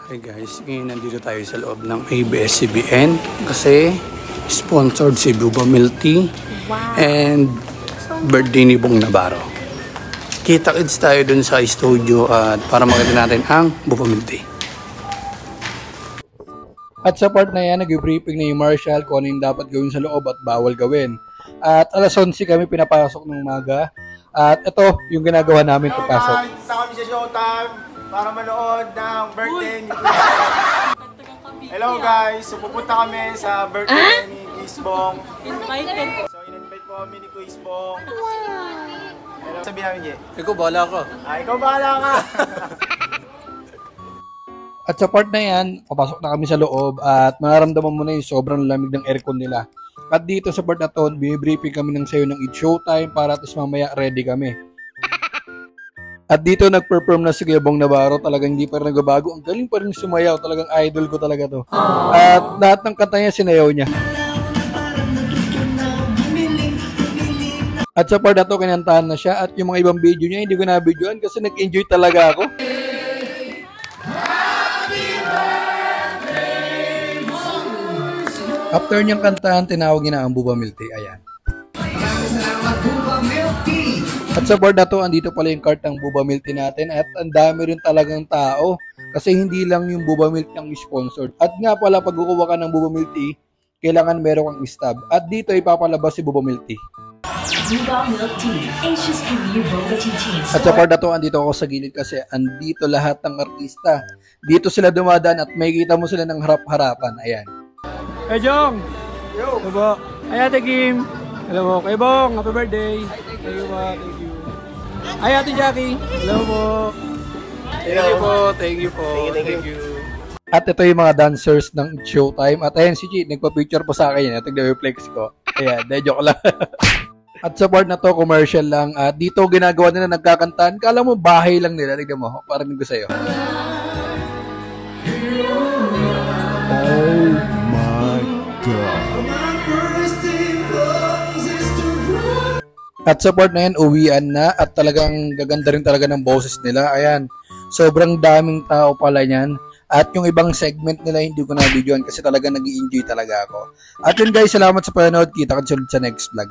Hi guys, ngayon nandito tayo sa loob ng ABS-CBN kasi sponsored si Buba Milk Tea and birthday ni Bong Navarro. Kita-kits tayo dun sa studio at para makita natin ang Buba Milk Tea. At sa part na yan, nag-briefing na yung Marshall kung ano yung dapat gawin sa loob at bawal gawin. At alas 11 kami pinapasok ng umaga at ito yung ginagawa namin pagpasok. Punta kami sa Showtime para manood ng birthday ni Hello guys, so pupunta kami sa birthday ni Kuis Bong. So in-invite po kami ni Kuis Bong. Hello, sabi namin Jay. Ikaw bahala ka. Ikaw bahala ka. At sa part na yan, papasok na kami sa loob at mararamdaman mo na yung sobrang lamig ng aircon nila. At dito sa part na to, binibriefing kami ng sayo ng It's Showtime para at least mamaya ready kami. At dito nag-perform na si Bong Navarro, talagang hindi pa rin nagbabago. Ang galing pa rin sumayaw, talagang idol ko talaga to. At lahat ng kanta niya sinayaw niya. At sa part na to, kinantahan na siya. At yung mga ibang video niya, hindi ko na-videoan kasi nag-enjoy talaga ako. After niyang kantahan, tinawag niya na ang Buba Milk Tea. Ayan. At sa board na to, andito pala yung cart ng Buba Milk Tea natin at ang dami rin talagang tao kasi hindi lang yung Buba Milk Tea ang sponsored. At nga pala, pag kukuha ka ng Buba Milk Tea, kailangan meron kang stab. At dito ipapalabas si Buba Milk Tea. Buba Milk Tea, Asia's premier boba tea. At sa part na to, andito ako sa gilid kasi andito lahat ng artista. Dito sila dumadaan at makikita mo sila ng harap-harapan. Ayan. Hey Jong! Yo! Hello po. Ay Ate Kim! Hello po. Kay Bong! Happy birthday! Thank you po. Thank you. Ay Ate Jackie! Hello po. Thank you po. Thank you po. Thank you. At ito yung mga dancers ng Showtime. At ayan si Chi, nagpa-picture po sa akin yan. Ito yung reflex ko. Ayan, joke lang. At sa part na to, commercial lang. At dito ginagawa nila nagkakantaan. Kala mo bahay lang nila. Tignan mo. Parinig ko sa'yo. Oh my God. At sa part na yan, uwian na. At talagang gaganda rin talaga ng boses nila. Ayan. Sobrang daming tao pala niyan. At yung ibang segment nila hindi ko na videoan kasi talaga nag-i-enjoy talaga ako. At yun guys, salamat sa panonood. Kita ka sa next vlog.